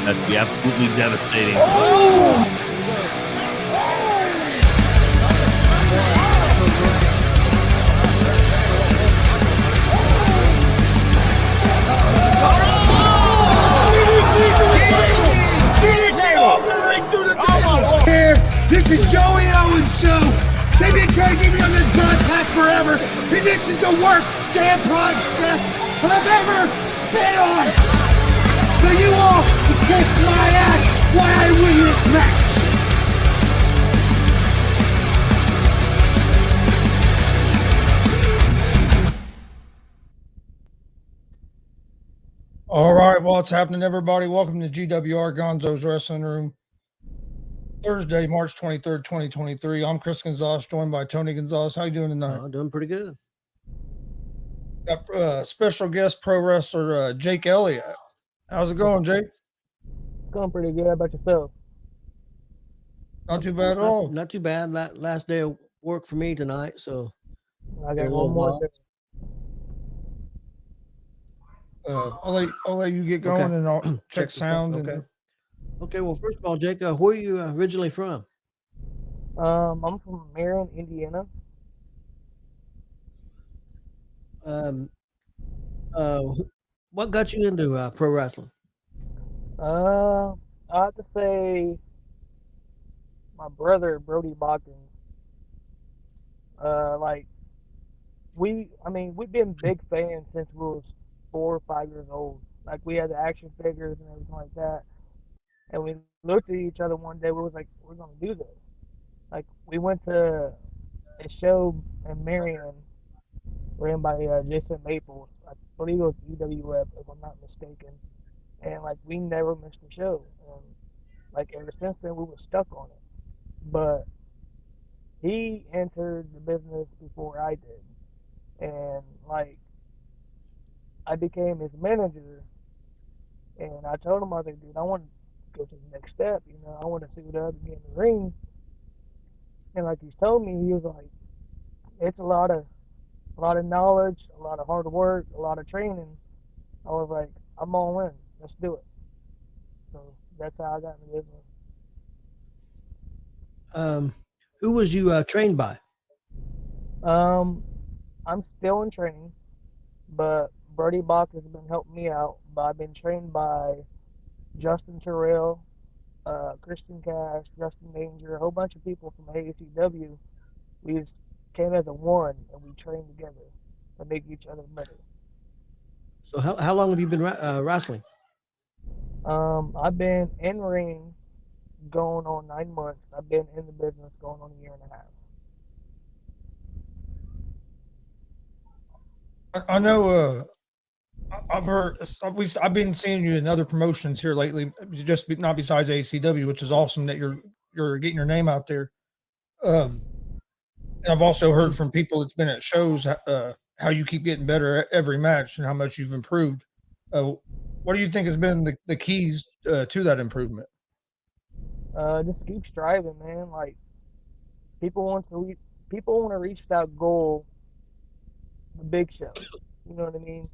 That'd be absolutely devastating. Oh! This is Joey Owens' show. They've been trying to get me on this podcast forever, and this is the worst damn podcast I've ever been on. So you all can kiss my ass while I win this match. All right, what's happening, everybody? Welcome to G.W.R. Gonzo'S Wrestling Room. Thursday, March 23rd, 2023. I'm Chris Gonzo'S, joined by Tony Gonzo'S. How you doing tonight? Doing pretty good. Got special guest pro wrestler Jake Elliot. How's it going, Jake? Going pretty good. How about yourself? Not too bad at all. Not too bad. Last day of work for me tonight, so I got one more. I'll let you get going, and I'll check sound. Okay. Okay. Well, first of all, Jake, where are you originally from? I'm from Marion, Indiana. What got you into pro wrestling? I have to say, my brother Brody Bogdan. We've been big fans since we was 4 or 5 years old. Like, we had the action figures and everything like that. And we looked at each other one day. We was like, we're gonna do this. Like, we went to a show in Marion ran by Jason Maples. I believe it was G.W.R, if I'm not mistaken. And like, we never missed a show. And like, ever since then, we were stuck on it. But he entered the business before I did, and like, I became his manager. And I told him, I was like, dude, I want to go to the next step. You know, I want to suit up and get in the ring. And like he's told me, he was like, it's a lot of knowledge, a lot of hard work, a lot of training. I was like, I'm all in. Let's do it. So that's how I got in the business. Who was you trained by? I'm still in training, but Brody Bach has been helping me out. But I've been trained by Justin Terrell, Christian Cash, Justin Danger, a whole bunch of people from ACW. We just came as a one, and we trained together to make each other better. So how long have you been wrestling? I've been in ring going on 9 months. I've been in the business going on 1.5 years. I know. I've heard. I've been seeing you in other promotions here lately, just not besides ACW, which is awesome that you're getting your name out there. And I've also heard from people that's been at shows how you keep getting better every match and how much you've improved. What do you think has been the keys to that improvement? Just keep striving, man. Like, people want to reach that goal, the big show. You know what I mean?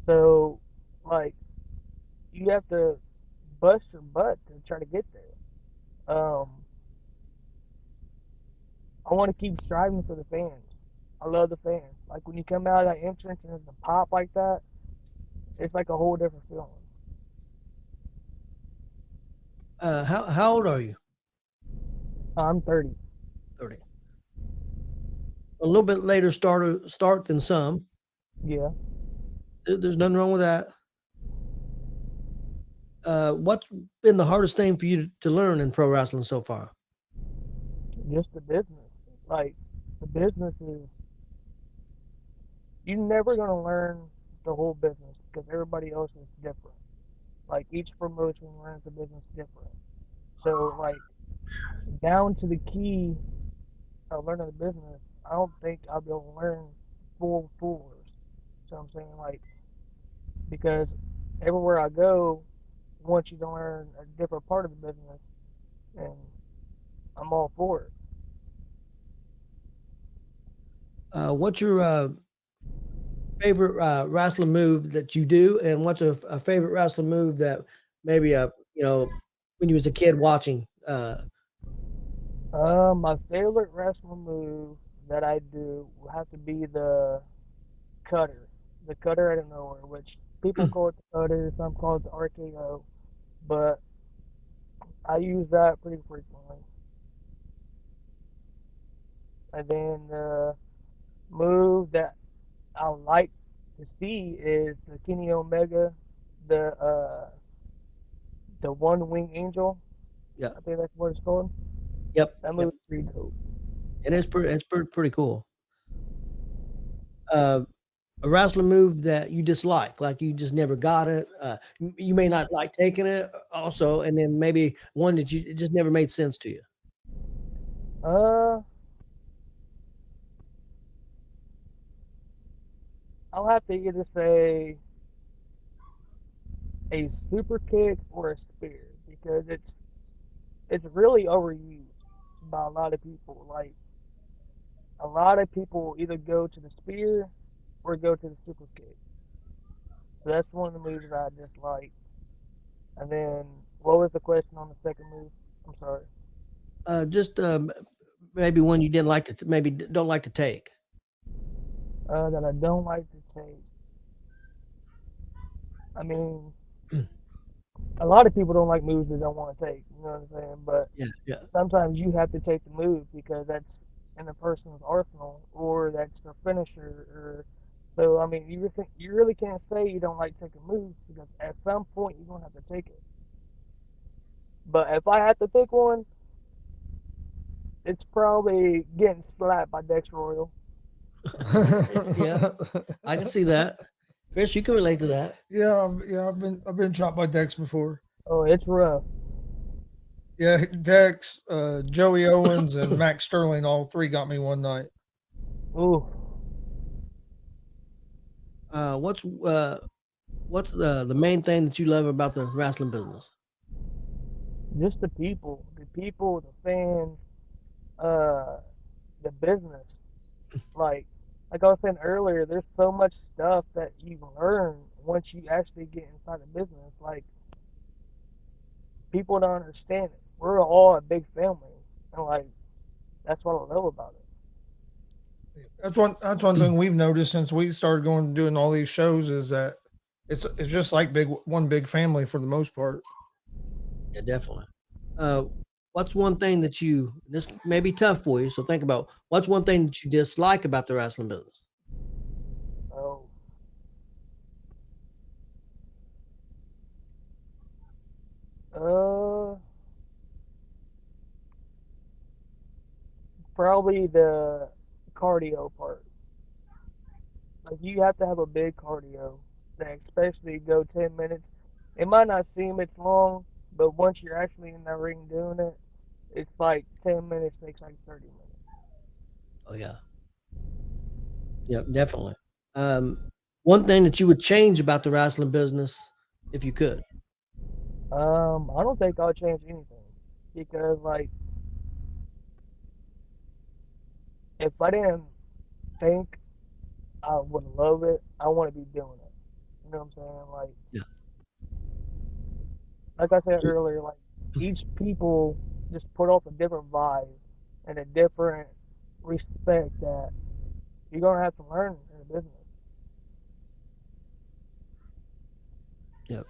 So, like, you have to bust your butt to try to get there. I want to keep striving for the fans. I love the fans. Like, when you come out of that entrance and there's a pop like that, it's like a whole different feeling. How old are you? I'm 30. 30. A little bit later start than some. Yeah. There's nothing wrong with that. What's been the hardest thing for you to learn in pro wrestling so far? Just the business. Like, the business is, you're never going to learn the whole business because everybody else is different. Like, each promotion runs the business different. So, like, down to the key of learning the business, I don't think I'll be able to learn full floors. So I'm saying, like, because everywhere I go, want you to learn a different part of the business, and I'm all for it. What's your favorite wrestling move that you do, and what's a favorite wrestling move that maybe when you was a kid watching? My favorite wrestling move that I do will have to be cutter, the cutter out of nowhere, which people call it the cutter, some call it the RKO, but I use that pretty frequently. And then the move that I like to see is the Kenny Omega, the uh, the one wing angel. Yeah. I think that's what it's called. Yep. That Yep. move is pretty dope. And it's pretty cool. A wrestling move that you dislike, like you just never got it. You may not like taking it, also, and then maybe one that it just never made sense to you. Uh, I'll have to either say a super kick or a spear because it's really overused by a lot of people. Like a lot of people either go to the spear or go to the super kick. So that's one of the moves that I dislike. And then what was the question on the second move? I'm sorry. Just maybe one you didn't like to, maybe don't like to take. That I don't like to take. I mean, a lot of people don't like moves they don't want to take. You know what I'm saying? But Yeah, yeah, sometimes you have to take the move because that's in a person's arsenal or that's their finisher. Or so I mean, you really can't say you don't like taking moves because at some point you're gonna have to take it. But if I had to pick one, it's probably getting slapped by Dex Royal. yeah. I can see that. Chris, you can relate to that. Yeah, I've been chopped by Dex before. Oh, it's rough. Yeah, Dex, Joey Owens, and Max Sterling, all three got me one night. Ooh, Uh, what's uh, what's the main thing that you love about the wrestling business? just the people, the fans, uh, the business. Like, like I was saying earlier, there's so much stuff that you learn once you actually get inside the business. Like, people don't understand it. We're all a big family, and like that's what I love about it. That's one thing we've noticed since we started going doing all these shows is that it's just like one big family for the most part. Yeah, definitely. Uh, what's one thing that this may be tough for you, so think about what's one thing that you dislike about the wrestling business? So, uh, probably the cardio part. Like, you have to have a big cardio, that especially go 10 minutes. It might not seem it's long, but once you're actually in that ring doing it, it's like 10 minutes makes like 30 minutes. Oh yeah, yeah, definitely. Um, one thing that you would change about the wrestling business if you could. I don't think I'll change anything because like if I didn't think I would love it, I want to be doing it. You know what I'm saying? Yeah. Like I said So- earlier, like each people just put off a different vibe and a different respect that you're gonna have to learn in the business. Yeah,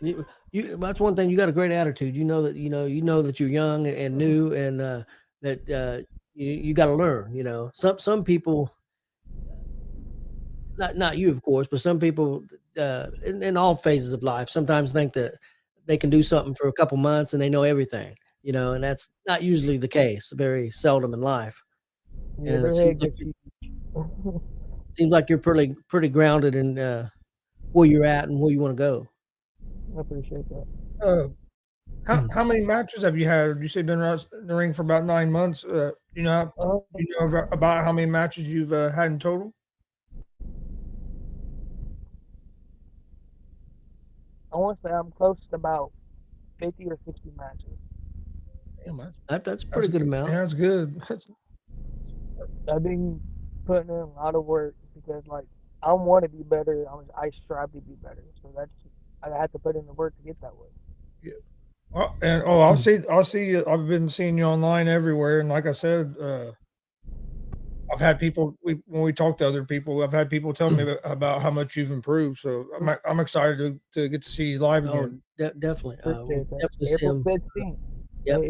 that's one thing. You got a great attitude. You know that you're young and new, and that you got to learn. Some people, not you, of course, but some people in all phases of life sometimes think that they can do something for a couple months and they know everything. And that's not usually the case. Very seldom in life. Yeah, And it their seems head like gets you're, huge. seems like you're pretty grounded in where you're at and where you want to go. I appreciate that. Uh, how many matches have you had? You say been around in the ring for about 9 months. Uh, Do you know about how many matches you've had in total? I want to say I'm close to about 50 or 60 matches. Damn, That's a that's pretty good amount. yeah, that's good. I've been putting in a lot of work because like I want to be better. I strive to be better. So that's I had to put in the work to get that way. Yeah. And I'll see you. I've been seeing you online everywhere, and like I said, I've had people when we talk to other people, I've had people tell me about how much you've improved. So I'm excited to get to see you live Oh, again. definitely. We'll Appreciate that. definitely see April him. 15th. Yep.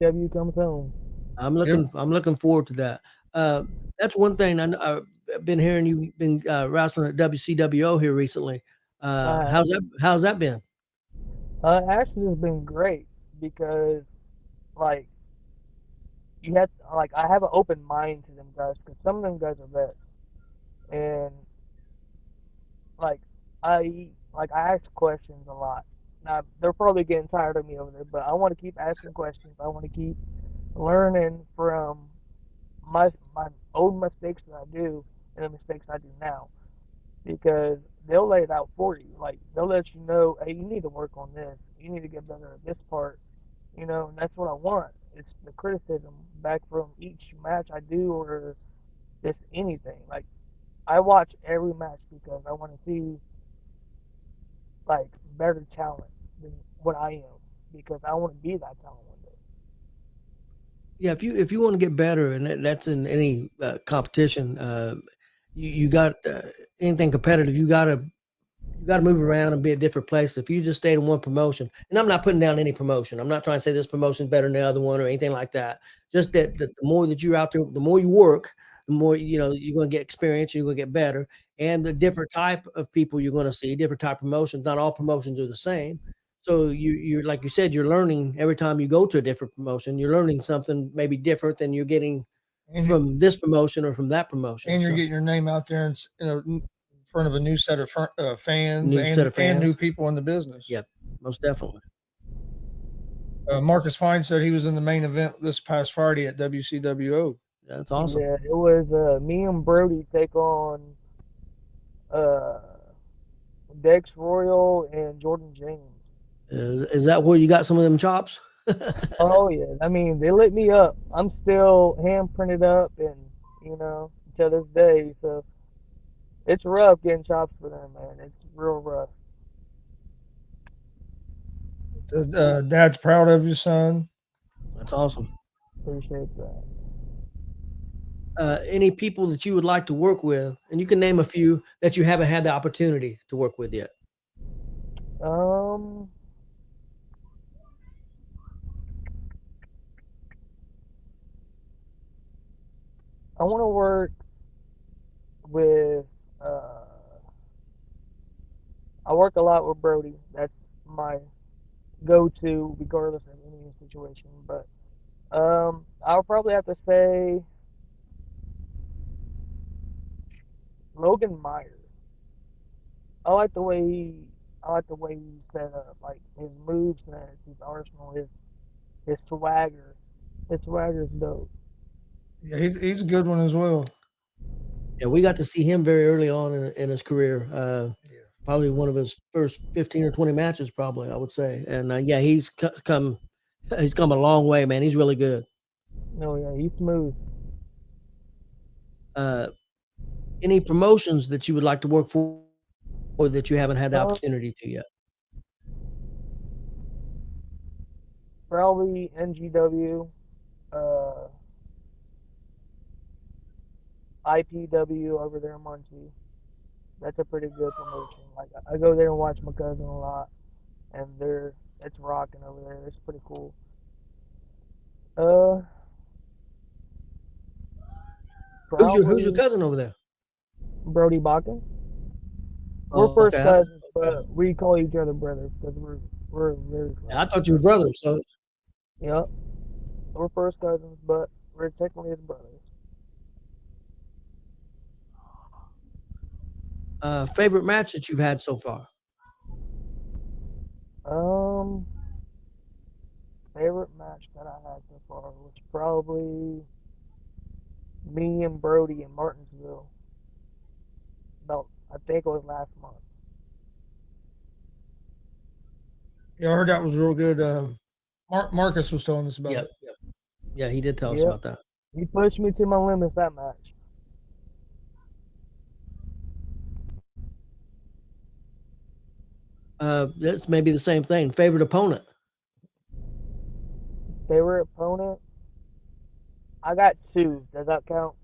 ACW comes home. I'm Yep. looking forward to that. That's one thing I've been hearing you've been wrestling at WCWO here recently. Uh, How's that been? actually, it's been great because like you have like I have an open mind to them guys because some of them guys are vets and like I ask questions a lot. Now they're probably getting tired of me over there, but I want to keep asking questions. I want to keep learning from my old mistakes that I do and the mistakes I do now because they'll lay it out for you. Like they'll let you know, hey, you need to work on this. You need to get better at this part. And that's what I want. It's the criticism back from each match I do or just anything. Like I watch every match because I want to see like better talent than what I am because I want to be that talent one day. Yeah, if you want to get better, and that's in any competition, you got anything competitive, you got to move around and be at different places. If you just stay in one promotion, and I'm not putting down any promotion, I'm not trying to say this promotion is better than the other one or anything like that. Just that the more that you're out there, the more you work, the more you're going to get experience, you're going to get better, and the different type of people you're going to see, different type of promotions. Not all promotions are the same. So you're like you said, you're learning every time you go to a different promotion. You're learning something maybe different than you're getting And you from this promotion or from that promotion. and you're So getting your name out there and in front of a new set of fans new set of and new fans. people in the business. Yep, most definitely. Marcus Fine said he was in the main event this past Friday at WCWO. That's awesome. Yeah, it was me and Brody take on uh, Dex Royal and Jordan James. Is that where you got some of them chops? Oh yeah, I mean they lit me up. I'm still hand printed up, and to this day. So it's rough getting chops for them, man. It's real rough. Says Dad's proud of you, son. That's awesome. Appreciate that. Any people that you would like to work with, and you can name a few that you haven't had the opportunity to work with yet. Um, I want to work with. Uh, I work a lot with Brody. That's my go-to, regardless of any situation. But I'll probably have to say Logan Myers. I like the way I like the way he's set up, like his moves, his arsenal, his swagger. His swagger's dope. Yeah, he's a good one as well. Yeah, we got to see him very early on in his career. Probably one of his first 15 or 20 matches, probably I would say. And yeah, he's come a long way, man. He's really good. No, yeah, he's smooth. Any promotions that you would like to work for or that you haven't had the Uh, opportunity to yet? Probably NGW, uh, IPW over there in Muncie. That's a pretty good promotion. Like I go there and watch my cousin a lot, and it's rocking over there. It's pretty cool. Uh, Who's your Probably cousin over there? Brody Bakken. We're Oh, first okay. cousins, Okay. but we call each other brothers because we're very close. I thought you were brothers. So Yep, we're first cousins, but we're technically his brothers. favorite match that you've had so far? Um, Favorite match that I had so far was probably me and Brody in Martinsville. About I think it was last month. Yeah, I heard that was real good. Marcus was telling us about Yep. it. Yep. Yeah, he did tell us Yep, about that. he pushed me to my limits that match. That's maybe the same thing. Favorite opponent? favorite opponent, I got two. Does that count?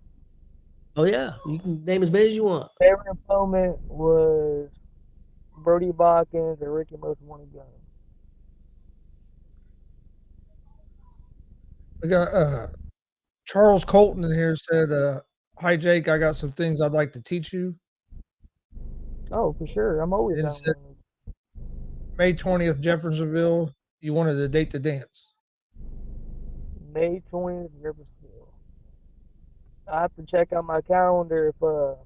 Oh yeah, you can name as many as you want. Favorite opponent was Brody Botkins and Ricky Most Wanted Gun. We got Charles Colton in here said, "Hi Jake, I got some things I'd like to teach you." Oh, for sure. I'm always And it down said learning. May 20th, Jeffersonville. You wanted a date to dance. May 20th, Riversville. I have to check out my calendar. If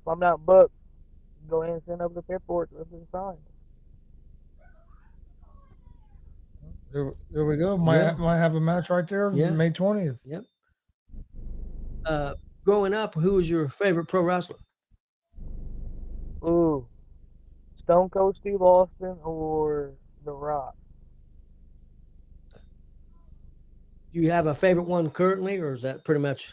I'm not booked, go ahead and send over the paperwork. Let's get signed. There we go. Yeah. Might have a match right there. Yeah. May 20th. Yep. Growing up, who was your favorite pro wrestler? Ooh, Stone Cold Steve Austin or The Rock. Do you have a favorite one currently, or is that pretty much?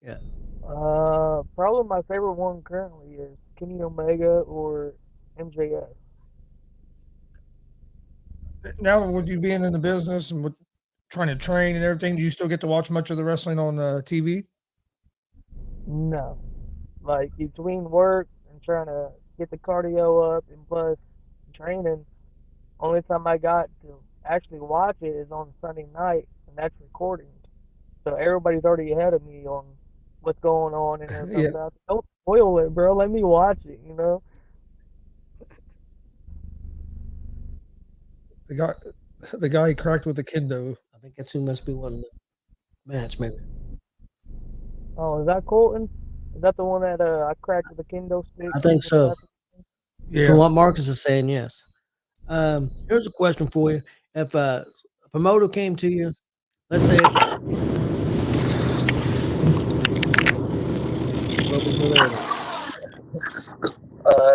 Yeah. Probably my favorite one currently is Kenny Omega or MJF. Now, with you being in the business and with trying to train and everything, do you still get to watch much of the wrestling on TV? No, like between work and trying to get the cardio up and plus training, only time I got to actually watch it is on Sunday night, and that's recording. So everybody's already ahead of me on what's going on and everything. Yeah. So don't spoil it, bro. Let me watch it. You know. The guy he cracked with the kendo. I think that's who must be one match, maybe. Oh, is that Colton? Is that the one that I cracked with a kendo stick? I think so. Yeah. From what Marcus is saying, yes. Here's a question for you: if a promoter came to you, let's say it's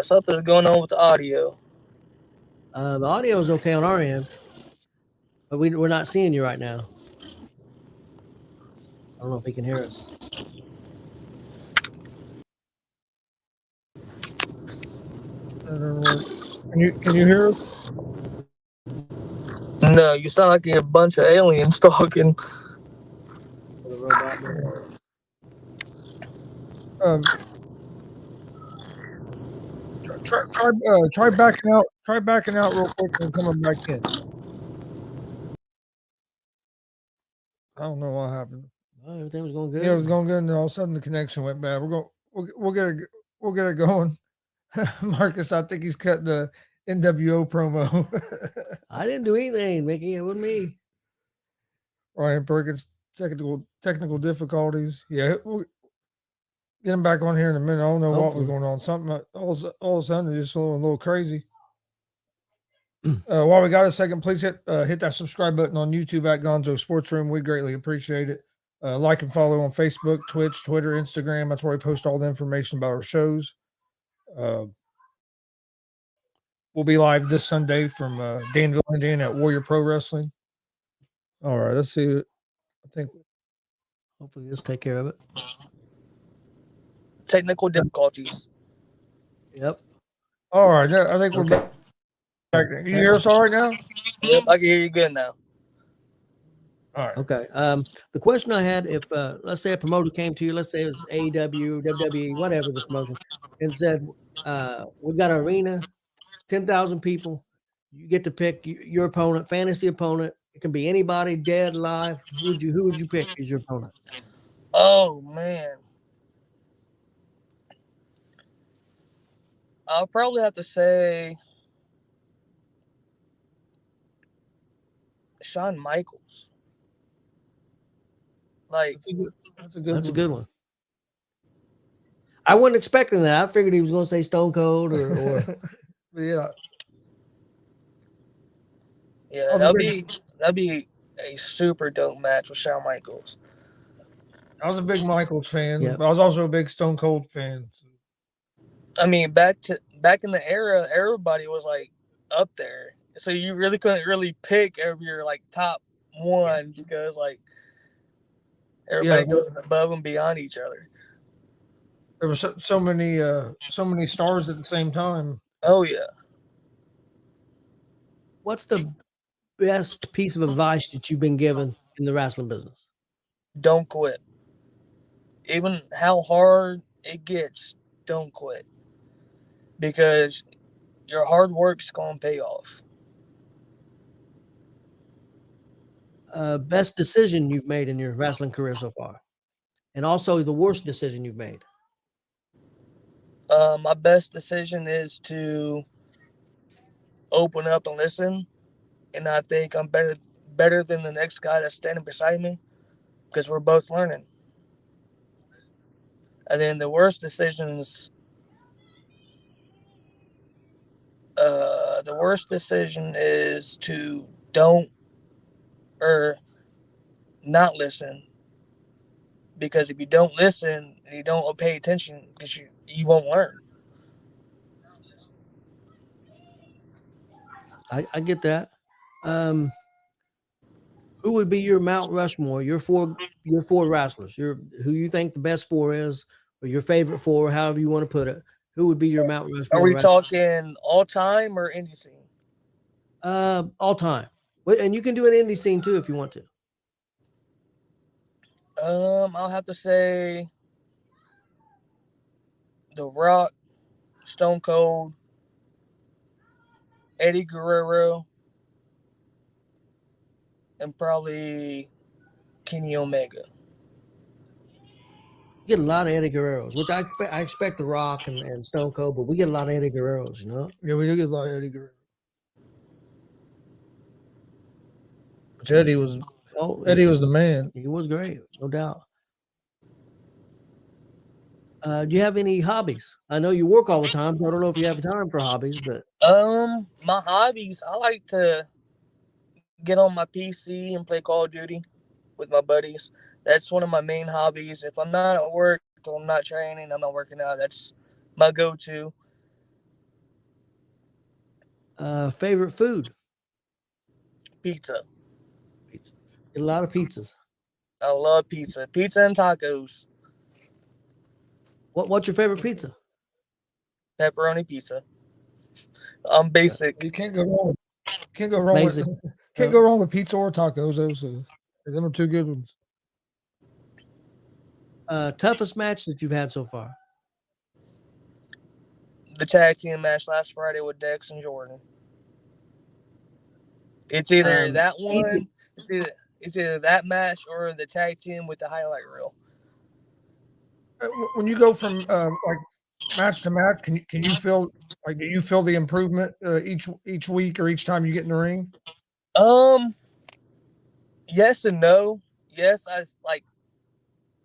Something's going on with the audio. the audio is okay on our end, but we're not seeing you right now. I don't know if he can hear us. Can you hear us? No, you sound like you're a bunch of aliens talking. For the robot man. Try backing out. Try backing out real quick and coming back in. I don't know what happened. Oh, everything was going good. Yeah, it was going good, and then all of a sudden the connection went bad. We'll get it going. Marcus, I think he's cut the NWO promo. I didn't do anything, Mickey. It wasn't me. Ryan Perkins, technical difficulties. Yeah, we'll get him back on here in a minute. I don't know what was going on. Something all of a sudden it's just a little crazy. While we got a second, please hit that subscribe button on YouTube at Gonzo Sports Room. We greatly appreciate it. Like and follow on Facebook, Twitch, Twitter, Instagram. That's where we post all the information about our shows. We'll be live this Sunday from Danville, Indiana at Warrior Pro Wrestling. All right, let's see. I think hopefully this take care of it. Technical difficulties. Yep. All right, I think we're back. You hear us all right now? Yep, I can hear you good now. All right. Okay. The question I had, if let's say a promoter came to you, let's say it was AEW, WWE, whatever the promotion, and said, "We've got an arena, 10,000 people. You get to pick your opponent, fantasy opponent. It can be anybody, dead, alive. Who would you pick as your opponent?" Oh man, I'll probably have to say Shawn Michaels. Like That's a good one. I wasn't expecting that. I figured he was going to say Stone Cold or yeah. Yeah, that'd be a super dope match with Shawn Michaels. I was a big Michaels fan, Yeah. but I was also a big Stone Cold fan. I mean, back in the era, everybody was like up there, so you really couldn't really pick your like top one because like everybody goes above and beyond each other. There were so many stars at the same time. Oh yeah. What's the best piece of advice that you've been given in the wrestling business? Don't quit. Even how hard it gets, don't quit. Because your hard work's gonna pay off. Best decision you've made in your wrestling career so far, and also the worst decision you've made. My best decision is to open up and listen, and I think I'm better than the next guy that's standing beside me because we're both learning. And then the worst decisions, the worst decision is to don't or not listen, because if you don't listen and you don't pay attention, because you won't learn. I get that. Who would be your Mount Rushmore? Your four wrestlers. Who you think the best four is, or your favorite four, however you want to put it. Who would be your Mount Are Rushmore we wrestler? talking all time or indie scene? All time. And you can do an indie scene too if you want to. I'll have to say The Rock, Stone Cold, Eddie Guerrero, and probably Kenny Omega. We get a lot of Eddie Guerreros, which I expect The Rock and Stone Cold, but we get a lot of Eddie Guerreros, you know? Yeah, we do get a lot of Eddie Guerrero. Which Eddie was the man. He was great, no doubt. Do you have any hobbies? I know you work all the time, so I don't know if you have time for hobbies, but My hobbies, I like to get on my PC and play Call of Duty with my buddies. That's one of my main hobbies. If I'm not at work, or I'm not training, I'm not working out, that's my go-to. favorite food? Pizza. Pizza. Get a lot of pizzas. I love pizza. Pizza and tacos. What's your favorite pizza? Pepperoni pizza. I'm basic. You can't go wrong. Can't go wrong Basic. with can't go wrong with pizza or tacos. Those them are two good ones. Toughest match that you've had so far? The tag team match last Friday with Dex and Jordan. It's either that one, it's either that match or the tag team with the highlight reel. When you go from like match to match, can you feel like, do you feel the improvement each week or each time you get in the ring? Yes and no. Yes,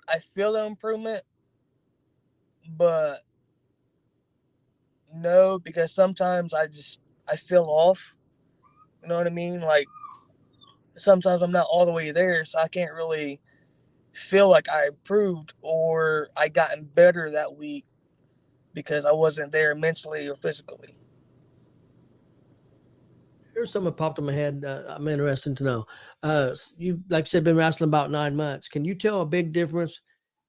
I feel the improvement, but no, because sometimes I feel off. You know what I mean? Like sometimes I'm not all the way there, so I can't really feel like I improved or I gotten better that week because I wasn't there mentally or physically. Here's something that popped in my head. I'm interested to know. You, like I said, been wrestling about 9 months. Can you tell a big difference,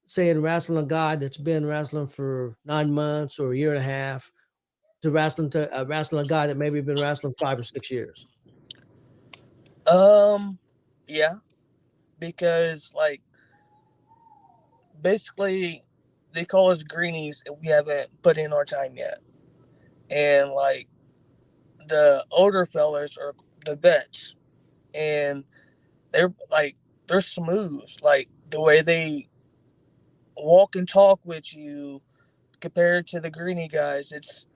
say, in wrestling a guy that's been wrestling for 9 months or a year and a half to wrestling a guy that maybe been wrestling 5 or 6 years? Yeah, because like basically they call us greenies and we haven't put in our time yet, and like the older fellas are the vets, and they're smooth, like the way they walk and talk with you compared to the greenie guys. It's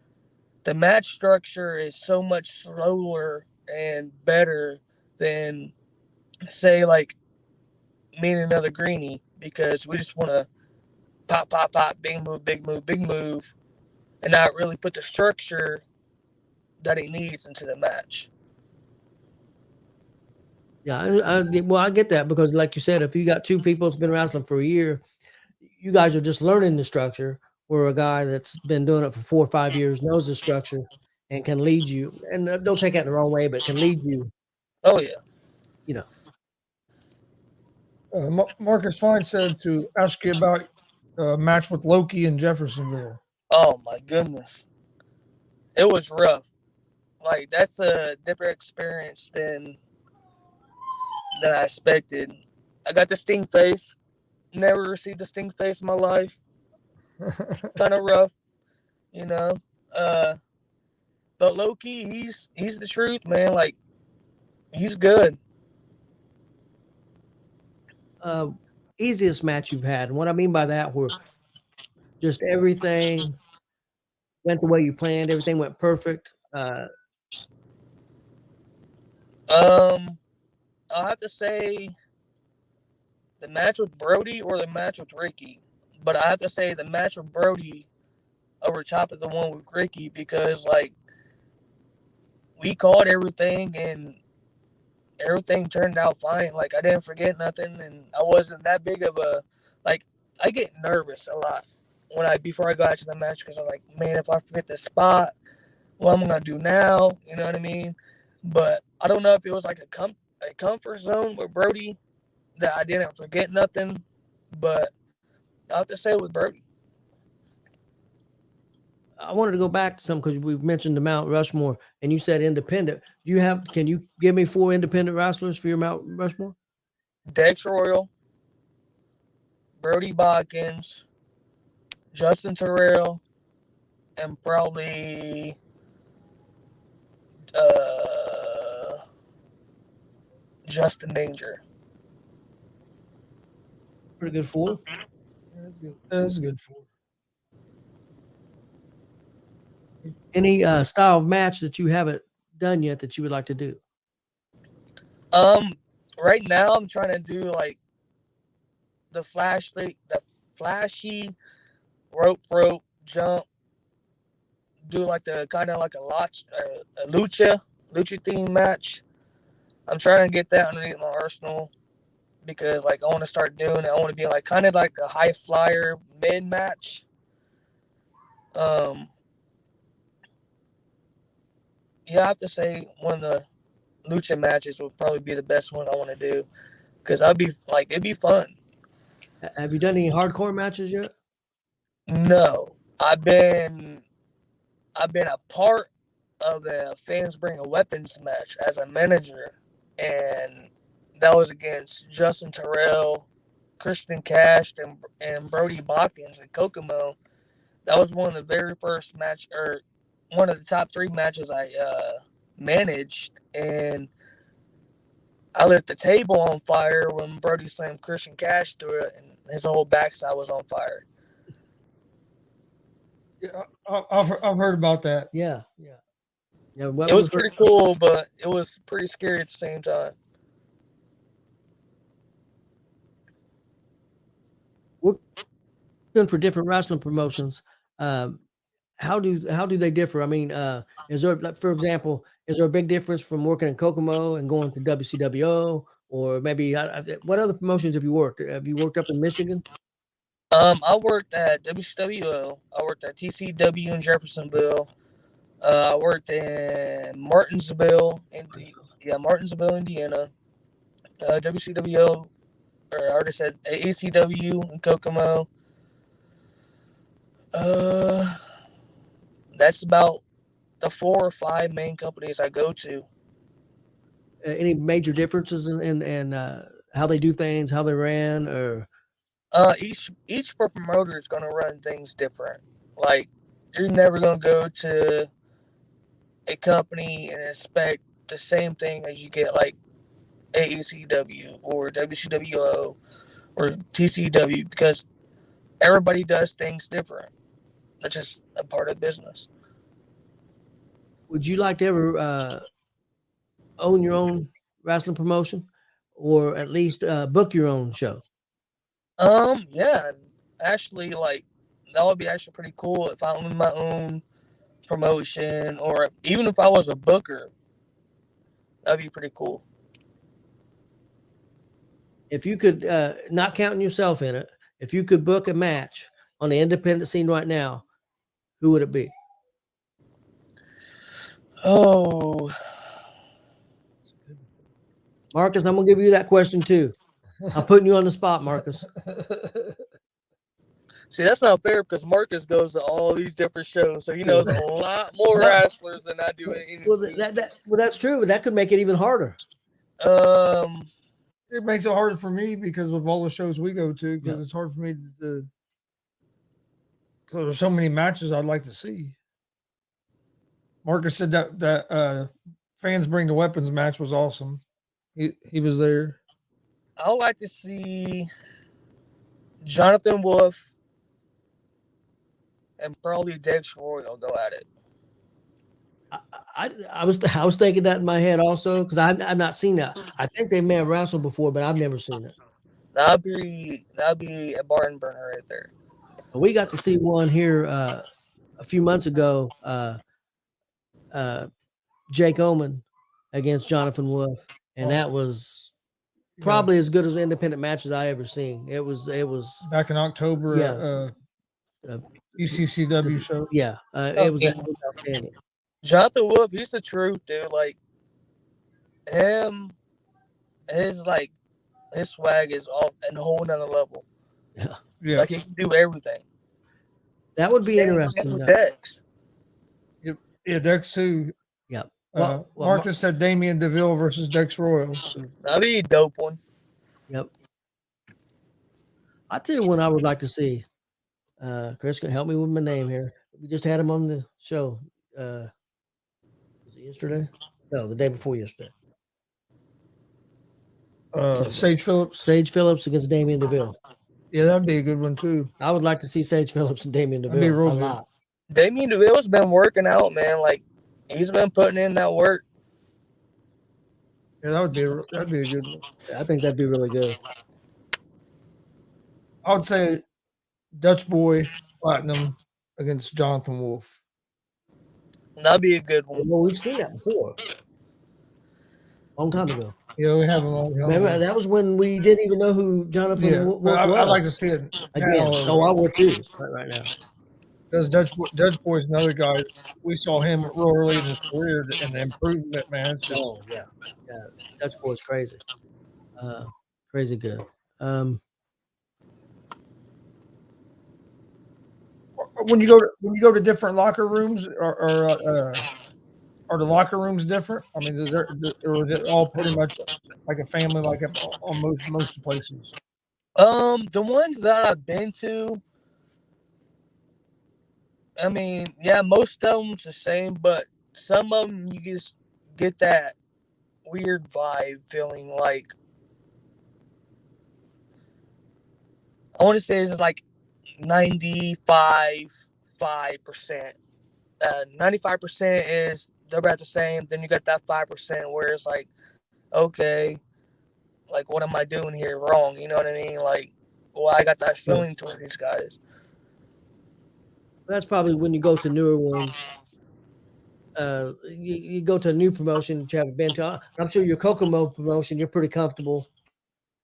the match structure is so much slower and better than say like me and another greenie, because we just want to pop, pop, pop, big move, big move, big move, and not really put the structure that he needs into the match. Yeah, I get that because, like you said, if you got two people that's been wrestling for a year, you guys are just learning the structure. Where a guy that's been doing it for 4 or 5 years knows the structure and can lead you. And don't take that the wrong way, but can lead you. Oh yeah. You know. Marcus Fine said to ask you about a match with Loki in Jeffersonville. Oh my goodness, it was rough. Like that's a different experience than than I expected. I got the stink face. Never received the stink face in my life. Kind of rough, you know. But low key, he's the truth, man. Like, he's good. Easiest match you've had. And what I mean by that, where just everything went the way you planned, everything went perfect. I'll have to say the match with Brody or the match with Ricky. But I have to say the match with Brody over top of the one with Ricky, because, like, we called everything and everything turned out fine. Like, I didn't forget nothing, and I wasn't that big of a, like, I get nervous a lot before I go out to the match, because I'm like, man, if I forget the spot, what am I gonna do now? You know what I mean? But I don't know if it was like a comfort zone with Brody that I didn't forget nothing, but I have to say with Brody. I wanted to go back to some because we've mentioned the Mount Rushmore, and you said independent. Can you give me 4 independent wrestlers for your Mount Rushmore? Dex Royal, Brody Bodkins, Justin Terrell, and probably Justin Danger. Pretty good 4. That's good for. Any style of match that you haven't done yet that you would like to do? Right now I'm trying to do like the flashy rope jump. Do like the kind of like a lucha theme match. I'm trying to get that underneath my arsenal, because like I want to start doing it. I want to be like kind of like a high flyer mid match. Yeah, I have to say one of the lucha matches would probably be the best one I want to do, because it'd be fun. Have you done any hardcore matches yet? No, I've been a part of a Fans Bring a Weapons match as a manager, and that was against Justin Terrell, Christian Cash, and Brody Bodkins in Kokomo. That was one of the very first match, or one of the top 3 matches I managed, and I lit the table on fire when Brody slammed Christian Cash through it, and his whole backside was on fire. Yeah, I've heard about that. Yeah. It was pretty cool, but it was pretty scary at the same time. Working for different wrestling promotions, how do they differ? I mean, is there, like, for example, is there a big difference from working in Kokomo and going to WCWO, or maybe what other promotions have you worked? Have you worked up in Michigan? I worked at WCWO. I worked at TCW in Jeffersonville. I worked in Martinsville, Indiana. WCWO, or I already said ACW in Kokomo. That's about the 4 or 5 main companies I go to. Any major differences in how they do things, how they ran, or each promoter is gonna run things different. Like, you're never gonna go to a company and expect the same thing as you get like AECW or WCWO or TCW, because everybody does things different. That's just a part of business. would you like to ever own your own wrestling promotion, or at least book your own show? Yeah, actually, like, that would be actually pretty cool if I owned my own promotion, or even if I was a booker. That'd be pretty cool. If you could, not counting yourself in it, if you could book a match on the independent scene right now, who would it be? Oh, Marcus, I'm gonna give you that question too. I'm putting you on the spot, Marcus. see, that's not fair, because Marcus goes to all these different shows, so he knows a lot more wrestlers than I do in any Well, scene. well, that's true, but that could make it even harder. it makes it harder for me because of all the shows we go to. Because it's hard for me to. Because there's so many matches I'd like to see. Marcus said that fans bring the weapons match was awesome. He was there. I would like to see Jonathan Wolf and probably G.W.R go at it. I was thinking that in my head also because I've not seen that. I think they may have wrestled before, but I've never seen it. That'd be a barn burner right there. We got to see one here a few months ago. Jake Oman against Jonathan Wolf, and that was probably as good as independent matches I ever seen. It was back in October. ECCW show. Yeah, it was outstanding. Jonathan Wolf, he's the truth, dude. Like him, his swag is off and a whole nother level. Yeah. Like he can do everything. That would be interesting. Dex. Yeah, Dex too. Yeah. Marcus said Damien DeVille versus G.W.R. So. That'd be a dope one. Yep. I'll tell you one I would like to see. Chris can help me with my name here. We just had him on the show. Was it yesterday? No, the day before yesterday. Sage Phillips. Sage Phillips against Damien DeVille. Yeah, that'd be a good one too. I would like to see Sage Phillips and Damien DeVille. That'd be real a good. lot. Damien DeVille's been working out, man. Like he's been putting in that work. Yeah, that'd be a good one. I think that'd be really good. I would say Dutch Boy Platinum against Jonathan Wolf. That'd be a good one. Well, we've seen that before. Long time ago. Yeah, we have a long time. Remember, that was when we didn't even know who Jonathan Wolf was. I'd like to see it again. Oh, I would too. Right now. Because Dutch Boy's another guy. We saw him real early in his career, and the improvement, man. It's just, Dutch Boy's crazy. Crazy good. When you go to different locker rooms, are the locker rooms different? I mean, or is it all pretty much like a family, like on most places? The ones that I've been to, I mean, yeah, most of them's the same, but some of them you just get that weird vibe feeling like, I want to say it's like 95%. 95% is they're about the same. Then you got that 5% where it's like, okay, like what am I doing here wrong? You know what I mean? Like, well, I got that feeling towards these guys. That's probably when you go to newer ones. You go to a new promotion that you haven't been to. I'm sure your Kokomo promotion, you're pretty comfortable.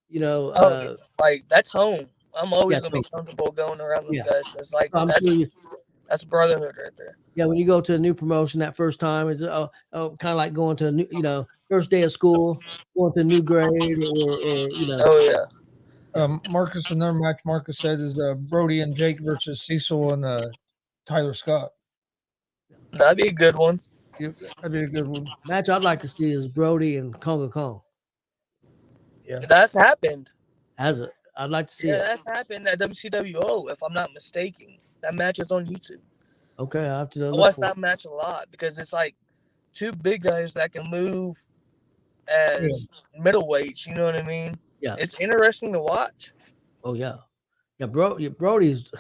You know, like that's home. I'm always gonna be comfortable going around with guys. It's like that's brotherhood right there. Yeah, when you go to a new promotion that first time, it's kind of like going to a new, first day of school, going to a new grade, or. Oh yeah. Marcus, another match Marcus said is Brody and Jake versus Cecil and Tyler Scott. That'd be a good one. Yep, that'd be a good one. Match I'd like to see is Brody and Konga Kong. Yeah, that's happened. Has it? I'd like to see it. Yeah, that's happened at WCWO, if I'm not mistaken. That match is on YouTube. Okay, I have to. I watch that match a lot because it's like two big guys that can move as middleweights. You know what I mean? Yeah, it's interesting to watch. Oh yeah, Brody's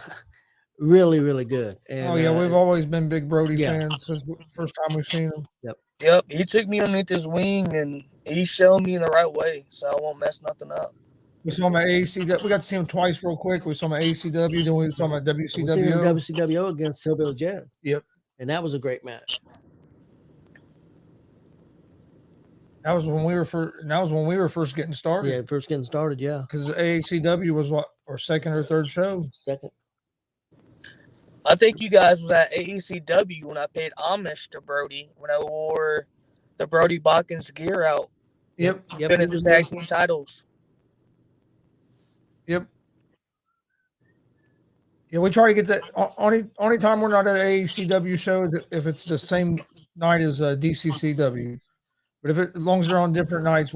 really, really good. And, we've always been big Brody fans since the first time we've seen him. Yep. He took me underneath his wing and he showed me in the right way, so I won't mess nothing up. We saw him at ACW. We got to see him twice real quick. We saw him at ACW, then we saw him at WCW. We seen him at WCW against Hillbilly Jed. Yep. And that was a great match. That was when we were first getting started. Yeah, first getting started, yeah. Because ACW was our second or third show. Second. I think you guys was at AECW when I paid homage to Brody when I wore the Brody Botkins gear out. Yep. Winning the tag team titles. Yep. Yeah, we try to get that. Only time we're not at AECW show is if it's the same night as DCCW. But as long as they're on different nights,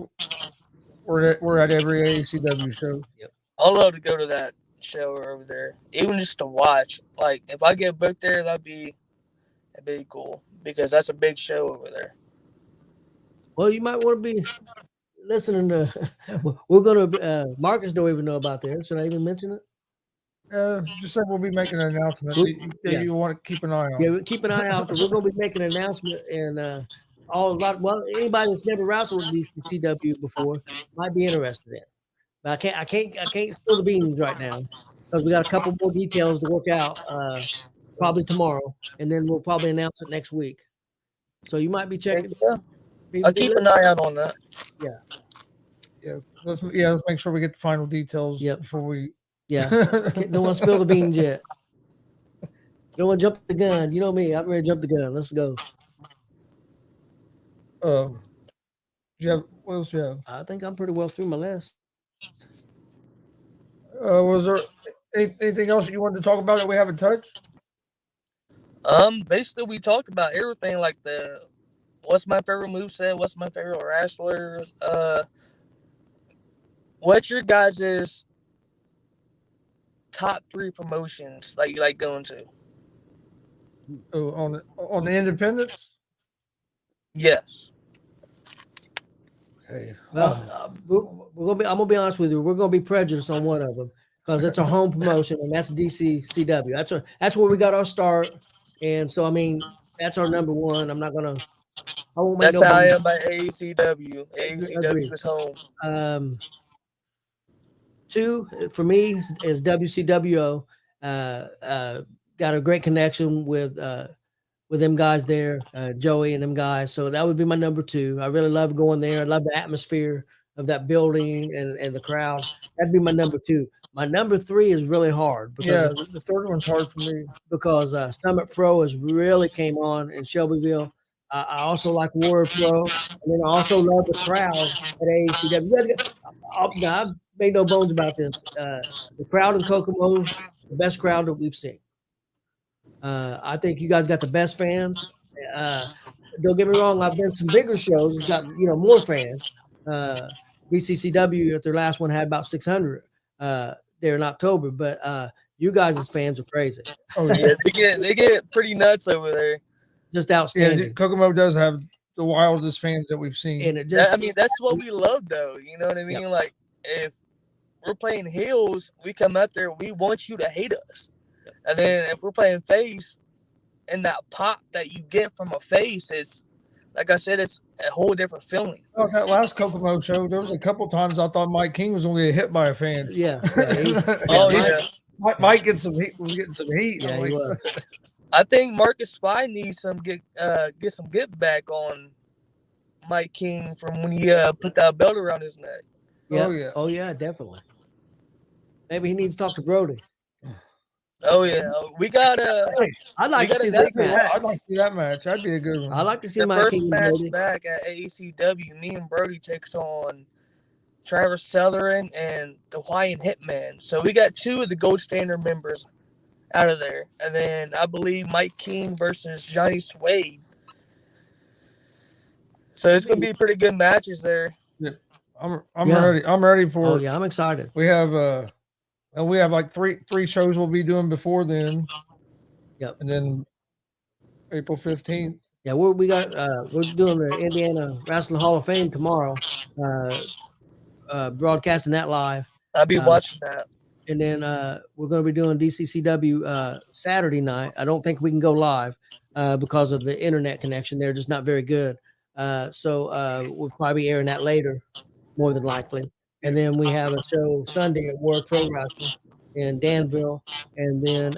we're at every ACW show. I'd love to go to that show over there, even just to watch. Like, if I get booked there, that'd be cool because that's a big show over there. Well, you might want to be listening to. We're gonna. Marcus don't even know about this. Should I even mention it? Just said we'll be making an announcement. Yeah. You want to keep an eye on. Yeah, keep an eye out. We're gonna be making an announcement, and anybody that's never wrestled with DCCW before might be interested in. But I can't spill the beans right now because we got a couple more details to work out. Probably tomorrow, and then we'll probably announce it next week. So you might be checking. I'll keep an eye out on that. Let's make sure we get the final details before we. Yeah, don't want to spill the beans yet. Don't want to jump the gun. You know me. I'm ready to jump the gun. Let's go. What else you have? I think I'm pretty well through my list. Was there anything else that you wanted to talk about that we haven't touched? Basically we talked about everything, like what's my favorite moveset, what's my favorite wrestlers, what's your guys' top 3 promotions that you like going to? Oh, on the independents? Yes. Okay. Well, I'm gonna be honest with you. We're gonna be prejudiced on one of them because it's a home promotion, and that's DCCW. That's where we got our start, and so I mean that's our number one. I won't make That's how I am by AECW. AECW is home. 2 for me is WCWO. Got a great connection with them guys there, Joey and them guys. So that would be my number 2. I really love going there. I love the atmosphere of that building and the crowd. That'd be my number 2. My number 3 is really hard because the third one's hard for me because Summit Pro has really came on in Shelbyville. I also like Warrior Pro, and then I also love the crowd at AECW. I've made no bones about this. The crowd in Kokomo is the best crowd that we've seen. I think you guys got the best fans. Don't get me wrong. I've been to some bigger shows. It's got more fans. BCCW at their last one had about 600 there in October. But you guys' fans are crazy. Oh yeah, they get pretty nuts over there. Just outstanding. Yeah, Kokomo does have the wildest fans that we've seen. And that's what we love, though. You know what I mean? Yeah. Like, if we're playing heels, we come out there, we want you to hate us. And then if we're playing face, and that pop that you get from a face, it's like I said, it's a whole different feeling. Oh, that last Kokomo show, there was a couple times I thought Mike King was only hit by a fan. Yeah. Mike getting some heat. Was getting some heat. Yeah, he was. I think Marcus Spy needs some get some get back on Mike King from when he put that belt around his neck. Yeah. Oh yeah, definitely. Maybe he needs to talk to Brody. Oh yeah, we got I'd like to see that match. I'd like to see that match. That'd be a good one. I'd like to see the Mike first King match Brody back at AECW. Me and Brody takes on Travis Southern and the Hawaiian Hitman. So we got 2 of the Gold Standard members out of there, and then I believe Mike King versus Johnny Suede. So it's gonna be pretty good matches there. Yeah, I'm ready. I'm ready for. Oh yeah, I'm excited. We have like three shows we'll be doing before then. Yep. And then April 15th. Yeah, we're doing the Indiana Wrestling Hall of Fame tomorrow. Broadcasting that live. I'll be watching that. And then we're going to be doing DCCW Saturday night. I don't think we can go live because of the internet connection. They're just not very good. So we'll probably be airing that later, more than likely. And then we have a show Sunday at World Pro Wrestling in Danville. And then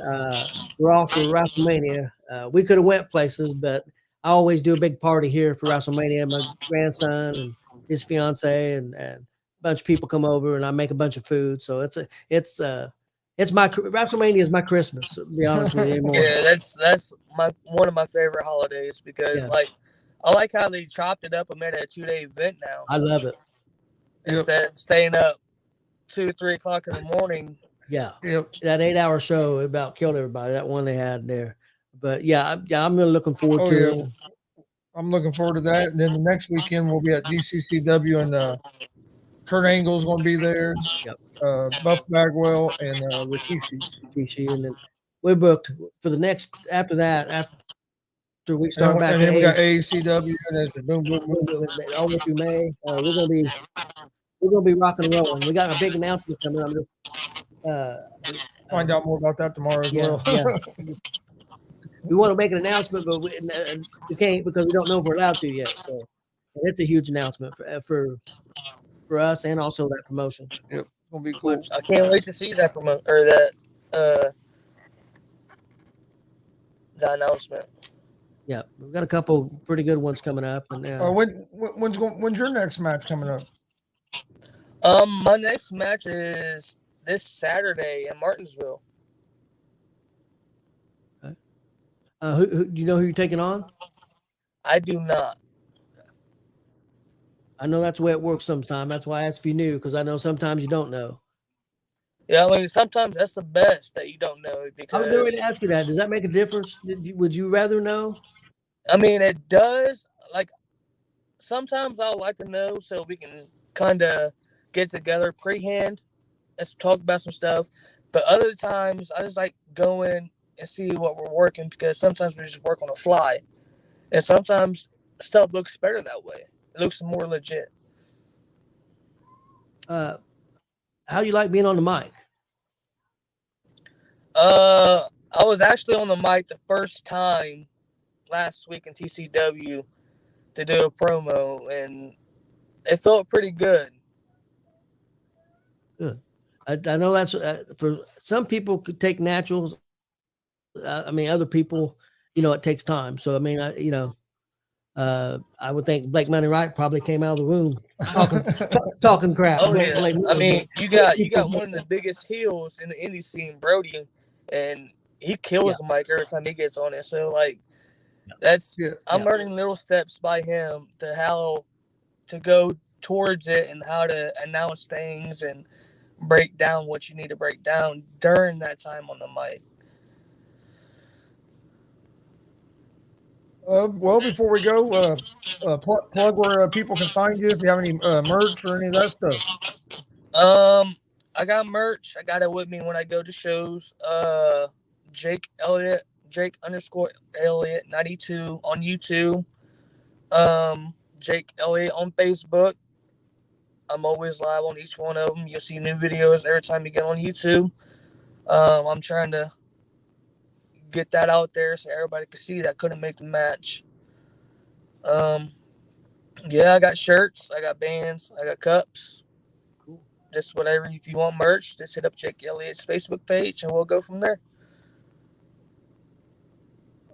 we're off for WrestleMania. We could have went places, but I always do a big party here for WrestleMania. My grandson and his fiance and bunch of people come over and I make a bunch of food. So it's my WrestleMania is my Christmas, to be honest with you anymore. Yeah, that's one of my favorite holidays because I like how they chopped it up and made it a 2-day event now. I love it. Instead of staying up 2-3 o'clock in the morning. Yeah. Yep. That 8-hour show about killed everybody, that one they had there. But I'm really looking forward to it. I'm looking forward to that. And then the next weekend we'll be at DCCW in Kurt Angle's going to be there. Yep. Buff Bagwell and Rikishi. Rikishi, and then we're booked for the next after that. After we And start then, back, and then we got AEW, AECW and then boom, boom, boom. all the way through May. We're gonna be rocking and rolling. We got a big announcement coming up. Find out more about that tomorrow as well. Yeah. We want to make an announcement, but we can't because we don't know if we're allowed to yet. So it's a huge announcement for us and also that promotion. Yep, it's gonna be cool. I can't wait to see that that the announcement. Yeah, we've got a couple pretty good ones coming up. And when's your next match coming up? My next match is this Saturday in Martinsville. Who do you know who you're taking on? I do not. I know that's the way it works sometimes. That's why I asked if you knew, because I know sometimes you don't know. Yeah, I mean, sometimes that's the best that you don't know I because was going to ask you that. Does that make a difference? Would you rather know? I mean, it does. Like, sometimes I'll like to know so we can kind of get together pre-hand. Let's talk about some stuff. But other times, I just like going and see what we're working because sometimes we just work on the fly. And sometimes stuff looks better that way. It looks more legit. How you like being on the mic? I was actually on the mic the first time last week in TCW to do a promo, and it felt pretty good. Good. I know that's for some people could take naturals. I mean, other people, it takes time. So, I mean, I would think Blake Money Wright probably came out of the room talking crap. Oh yeah, I mean, you got one of the biggest heels in the indie scene, Brody, and he kills the mic every time he gets on it. So like, I'm learning little steps by him to how to go towards it and how to announce things and break down what you need to break down during that time on the mic. Well, before we go, plug where people can find you if you have any merch or any of that stuff. I got merch. I got it with me when I go to shows. Jake Elliot, Jake_Elliot 92 on YouTube. Jake Elliot on Facebook. I'm always live on each one of them. You'll see new videos every time you get on YouTube. I'm trying to get that out there so everybody can see that couldn't make the match. Yeah, I got shirts, I got bands, I got cups. Cool. Just whatever. If you want merch, just hit up Jake Elliott's Facebook page and we'll go from there.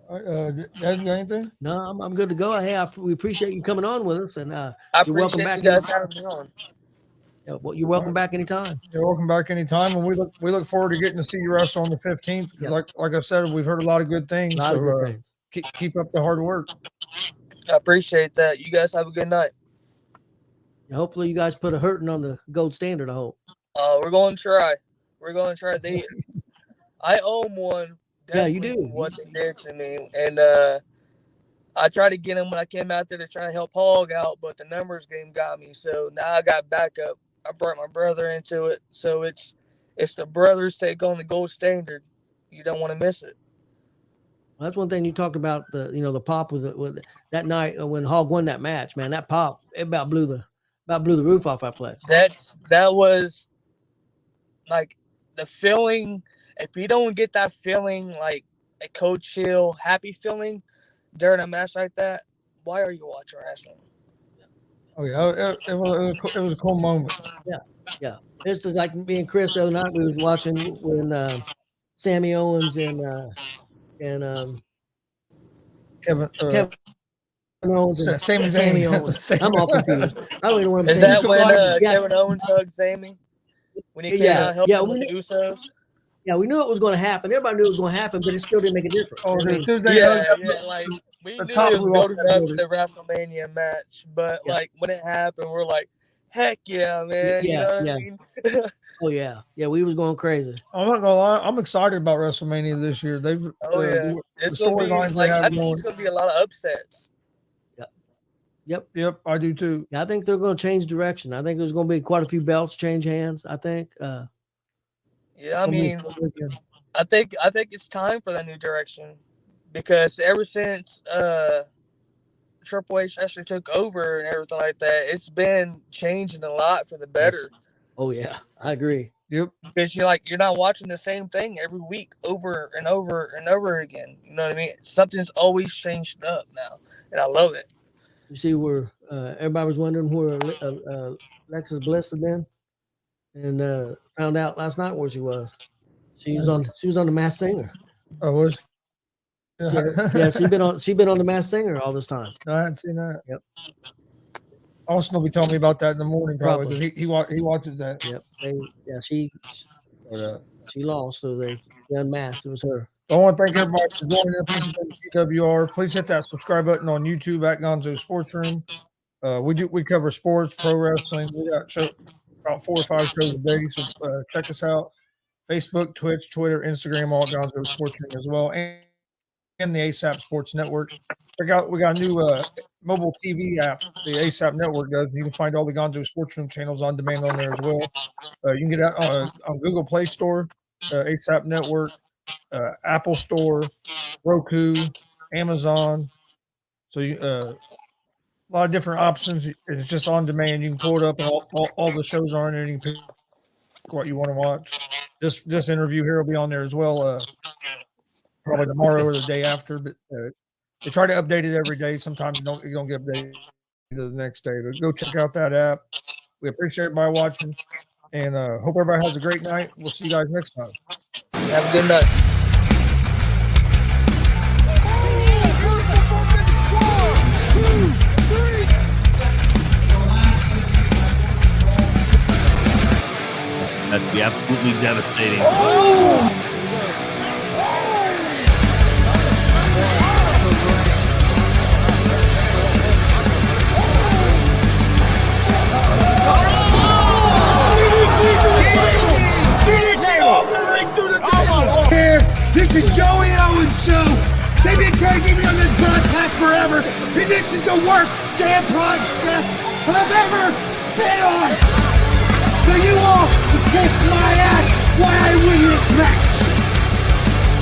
You got anything? No, I'm good to go. Hey, we appreciate you coming on with us, and you're welcome back. You guys having me on. Yeah, well, you're welcome back anytime. You're welcome back anytime, and we look forward to getting to see you wrestle on the 15th. Yep. Like I've said, we've heard a lot of good things. Keep up the hard work. I appreciate that. You guys have a good night. Hopefully, you guys put a hurting on the gold standard. I hope. We're going to try. I owe them one. Yeah, you do. What they did to me, and I tried to get him when I came out there to try to help Hog out, but the numbers game got me. So now I got backup. I brought my brother into it, so it's the brothers take on the gold standard. You don't want to miss it. Well, that's one thing you talked about the pop with that night when Hog won that match. Man, that pop it about blew the roof off our place. That was like the feeling. If you don't get that feeling, like a Coach Hill happy feeling during a match like that, why are you watching wrestling? Oh yeah, it was a cool moment. Yeah. It's just like me and Chris the other night. We was watching when Sammy Owens and Kevin Owens and Sammy Owens. I'm all confused. I don't even know what I'm saying. Is that when Kevin Owens hugged Sammy? When he came out helping with the Usos? Yeah, we knew it was going to happen. Everybody knew it was going to happen, but it still didn't make a difference. Oh, like we knew it was building up to the WrestleMania match, but like when it happened, we're like, heck yeah, man! You know what I mean? Oh yeah, we was going crazy. I'm not gonna lie, I'm excited about WrestleMania this year. It's gonna be like I think it's gonna be a lot of upsets. Yeah, Yep, I do too. Yeah, I think they're going to change direction. I think there's going to be quite a few belts change hands. I think. Yeah, I mean, I think it's time for that new direction, because ever since Triple H actually took over and everything like that, it's been changing a lot for the better. Yes. Oh yeah, I agree. Yep. Because you're not watching the same thing every week over and over and over again. You know what I mean? Something's always changed up now, and I love it. You see where everybody was wondering where Alexis Bliss had been, and found out last night where she was. She was on the Masked Singer. Oh, was. Yeah, she's been on the Masked Singer all this time. No, I hadn't seen that. Yep. Austin will be telling me about that in the morning, probably, because he watches that. Yep. She lost, so they unmasked. It was her. I want to thank everybody for joining us. G.W.R. Please hit that subscribe button on YouTube at Gonzo'S Sports Room. We cover sports, pro wrestling. We got about 4 or 5 shows a day, so check us out. Facebook, Twitch, Twitter, Instagram, all Gonzo'S Sports Room as well, and the ASAP Sports Network. We got a new mobile TV app, the ASAP Network does, and you can find all the Gonzo'S Sports Room channels on demand on there as well. You can get that on Google Play Store, ASAP Network, Apple Store, Roku, Amazon. So a lot of different options. It's just on demand. You can pull it up, and all the shows are on there, and you can pick what you want to watch. This interview here will be on there as well, probably tomorrow or the day after. But they try to update it every day. Sometimes you don't get updated the next day. But go check out that app. We appreciate everybody watching, and hope everybody has a great night. We'll see you guys next time. Have a good night. That'd be absolutely devastating. This is Joey and Owen's show. They've been trying to get me on this broadcast forever, and this is the worst damn broadcast I've ever been on. So you all can kiss my ass while I win this match.